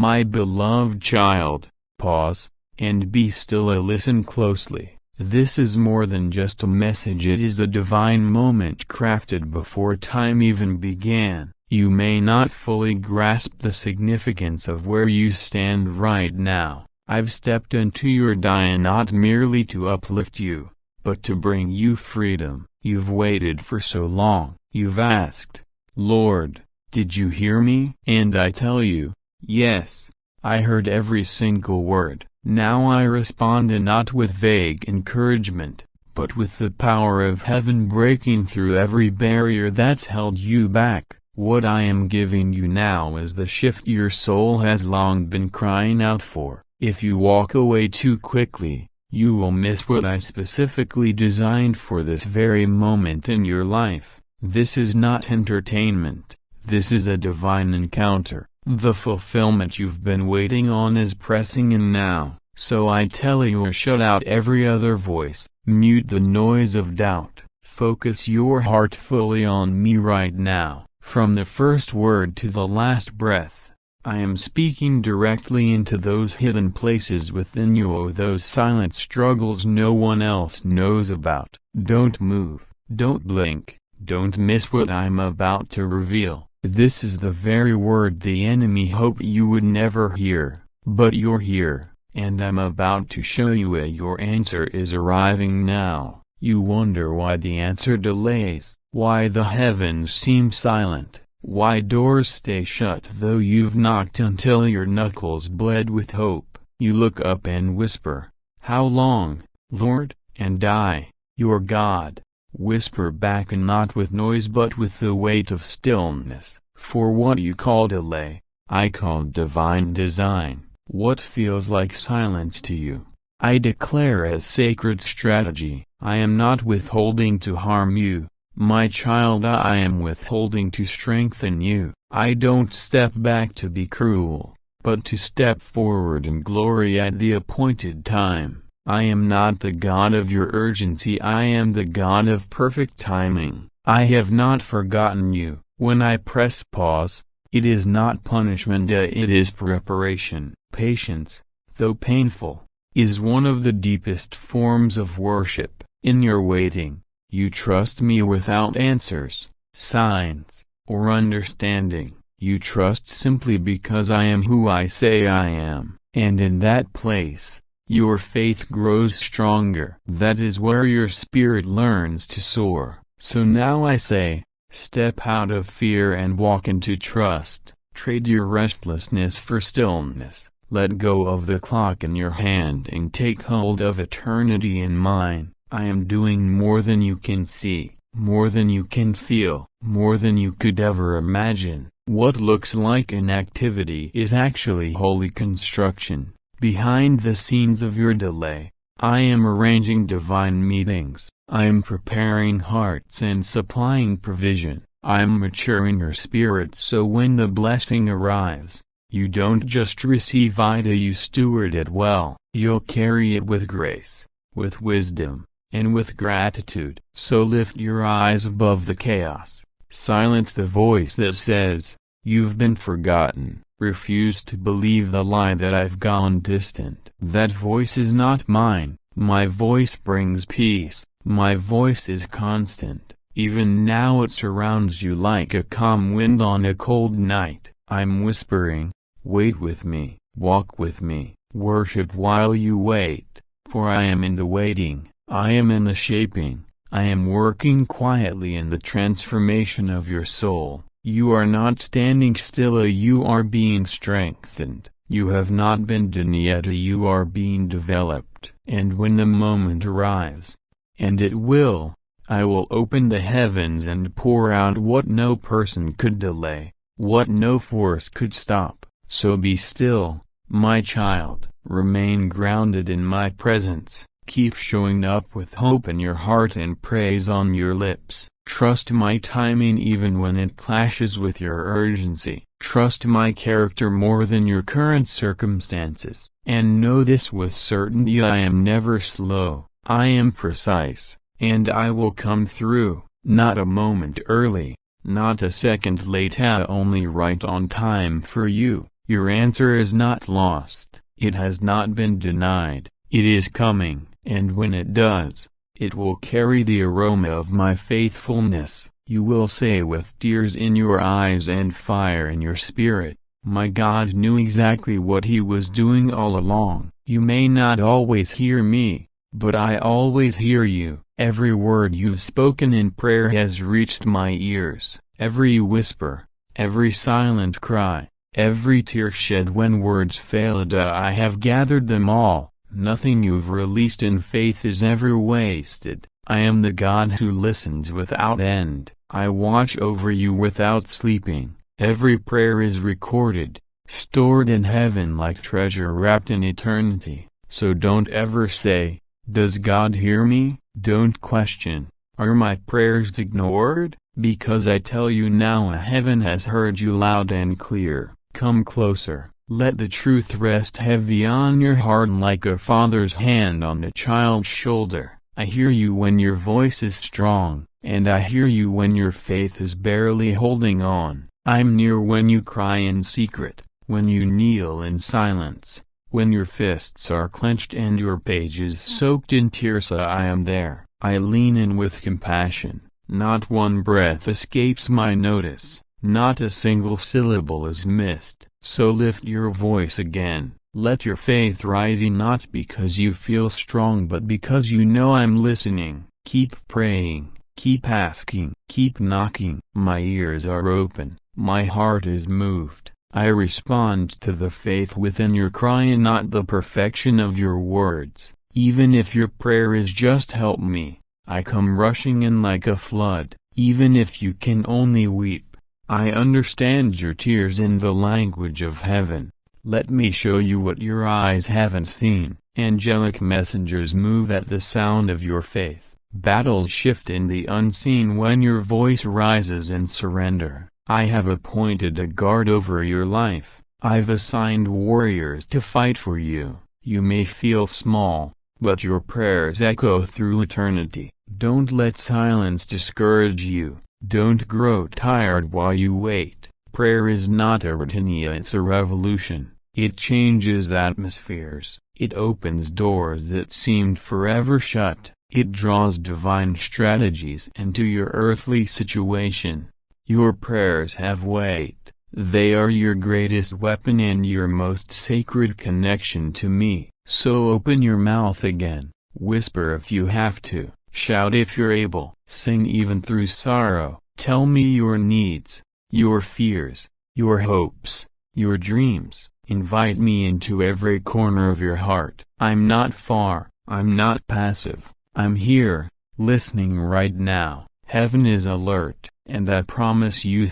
My beloved child, pause, and be still. Listen closely. This is more than just a message. It is a divine moment crafted before time even began. You may not fully grasp the significance of where you stand right now. I've stepped into your day not merely to uplift you, but to bring you freedom. You've waited for so long. You've asked, Lord, did you hear me? And I tell you, yes, I heard every single word. Now I respond, and not with vague encouragement, but with the power of heaven breaking through every barrier that's held you back. What I am giving you now is the shift your soul has long been crying out for. If you walk away too quickly, you will miss what I specifically designed for this very moment in your life. This is not entertainment. This is a divine encounter. The fulfillment you've been waiting on is pressing in now. So I tell you, shut out every other voice. Mute the noise of doubt. Focus your heart fully on me right now. From the first word to the last breath, I am speaking directly into those hidden places within you, those silent struggles no one else knows about. Don't move, don't blink, don't miss what I'm about to reveal. This is the very word the enemy hoped you would never hear, but you're here, and I'm about to show you it. Your answer is arriving now. You wonder why the answer delays, why the heavens seem silent, why doors stay shut though you've knocked until your knuckles bled with hope. You look up and whisper, "How long, Lord?" And I, your God, whisper back, and not with noise but with the weight of stillness. For what you call delay, I call divine design. What feels like silence to you, I declare as sacred strategy. I am not withholding to harm you, my child. I am withholding to strengthen you. I don't step back to be cruel, but to step forward in glory at the appointed time. I am not the God of your urgency. I am the God of perfect timing. I have not forgotten you. When I press pause, it is not punishment, it is preparation. Patience, though painful, is one of the deepest forms of worship. In your waiting, you trust me without answers, signs, or understanding. You trust simply because I am who I say I am. And in that place, your faith grows stronger. That is where your spirit learns to soar. So now I say, step out of fear and walk into trust. Trade your restlessness for stillness. Let go of the clock in your hand and take hold of eternity in mine. I am doing more than you can see, more than you can feel, more than you could ever imagine. What looks like inactivity is actually holy construction. Behind the scenes of your delay, I am arranging divine meetings. I am preparing hearts and supplying provision. I am maturing your spirit so when the blessing arrives, you don't just receive it, you steward it well. You'll carry it with grace, with wisdom, and with gratitude. So lift your eyes above the chaos. Silence the voice that says, "You've been forgotten." Refuse to believe the lie that I've gone distant. That voice is not mine. My voice brings peace. My voice is constant. Even now it surrounds you like a calm wind on a cold night. I'm whispering, wait with me, walk with me, worship while you wait. For I am in the waiting, I am in the shaping, I am working quietly in the transformation of your soul. You are not standing still, you are being strengthened. You have not been done yet, you are being developed. And when the moment arrives, and it will, I will open the heavens and pour out what no person could delay, what no force could stop. So be still, my child. Remain grounded in my presence. Keep showing up with hope in your heart and praise on your lips. Trust my timing even when it clashes with your urgency. Trust my character more than your current circumstances. And know this with certainty: I am never slow. I am precise, and I will come through. Not a moment early, not a second late, only right on time for you. Your answer is not lost, it has not been denied, it is coming, and when it does, it will carry the aroma of my faithfulness. You will say with tears in your eyes and fire in your spirit, my God knew exactly what he was doing all along. You may not always hear me, but I always hear you. Every word you've spoken in prayer has reached my ears. Every whisper, every silent cry, every tear shed when words failed, I have gathered them all. Nothing you've released in faith is ever wasted. I am the God who listens without end. I watch over you without sleeping. Every prayer is recorded, stored in heaven like treasure wrapped in eternity. So don't ever say, "Does God hear me?" Don't question, "Are my prayers ignored?" Because I tell you now, heaven has heard you loud and clear. Come closer. Let the truth rest heavy on your heart like a father's hand on a child's shoulder. I hear you when your voice is strong, and I hear you when your faith is barely holding on. I'm near when you cry in secret, when you kneel in silence, when your fists are clenched and your pages soaked in tears. I am there. I lean in with compassion. Not one breath escapes my notice, not a single syllable is missed. So lift your voice again, let your faith rise, not because you feel strong but because you know I'm listening. Keep praying, keep asking, keep knocking. My ears are open, my heart is moved. I respond to the faith within your cry and not the perfection of your words. Even if your prayer is just help me, I come rushing in like a flood. Even if you can only weep, I understand your tears in the language of heaven. Let me show you what your eyes haven't seen. Angelic messengers move at the sound of your faith. Battles shift in the unseen when your voice rises in surrender. I have appointed a guard over your life. I've assigned warriors to fight for you. You may feel small, but your prayers echo through eternity. Don't let silence discourage you. Don't grow tired while you wait. Prayer is not a routine, it's a revolution. It changes atmospheres. It opens doors that seemed forever shut. It draws divine strategies into your earthly situation. Your prayers have weight. They are your greatest weapon and your most sacred connection to me. So open your mouth again. Whisper if you have to. Shout if you're able. Sing even through sorrow. Tell me your needs, your fears, your hopes, your dreams. Invite me into every corner of your heart. I'm not far, I'm not passive. I'm here, listening right now. Heaven is alert, and I promise you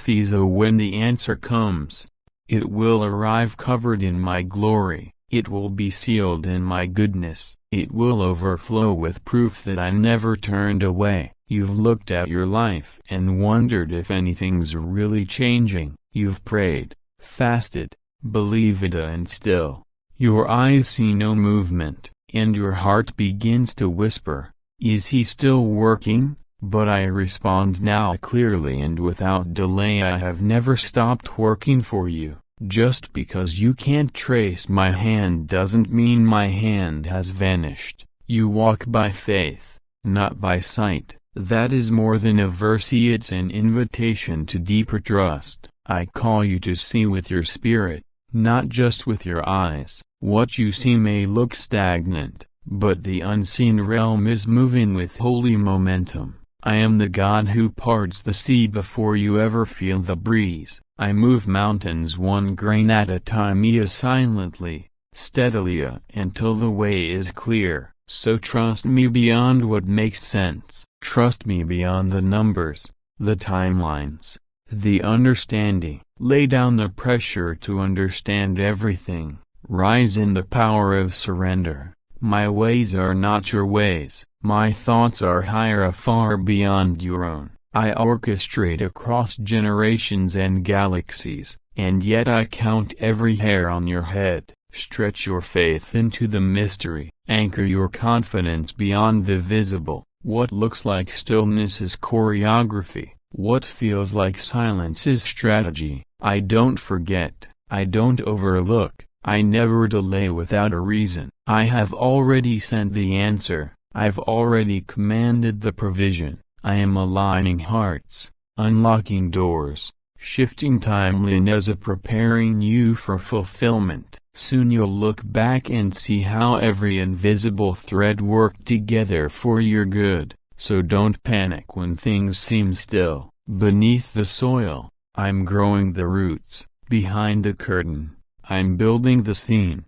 when the answer comes, it will arrive covered in my glory. It will be sealed in my goodness. It will overflow with proof that I never turned away. You've looked at your life and wondered if anything's really changing. You've prayed, fasted, believed, and still, your eyes see no movement, and your heart begins to whisper, "Is he still working?" But I respond now clearly and without delay, I have never stopped working for you. Just because you can't trace my hand doesn't mean my hand has vanished. You walk by faith, not by sight. That is more than a verse, it's an invitation to deeper trust. I call you to see with your spirit, not just with your eyes. What you see may look stagnant, but the unseen realm is moving with holy momentum. I am the God who parts the sea before you ever feel the breeze. I move mountains one grain at a time, silently, steadily, until the way is clear. So trust me beyond what makes sense. Trust me beyond the numbers, the timelines, the understanding. Lay down the pressure to understand everything. Rise in the power of surrender. My ways are not your ways. My thoughts are higher, far beyond your own. I orchestrate across generations and galaxies, and yet I count every hair on your head. Stretch your faith into the mystery. Anchor your confidence beyond the visible. What looks like stillness is choreography. What feels like silence is strategy. I don't forget, I don't overlook, I never delay without a reason. I have already sent the answer, I've already commanded the provision. I am aligning hearts, unlocking doors, shifting timelines, preparing you for fulfillment. Soon you'll look back and see how every invisible thread worked together for your good. So don't panic when things seem still. Beneath the soil, I'm growing the roots. Behind the curtain, I'm building the scene.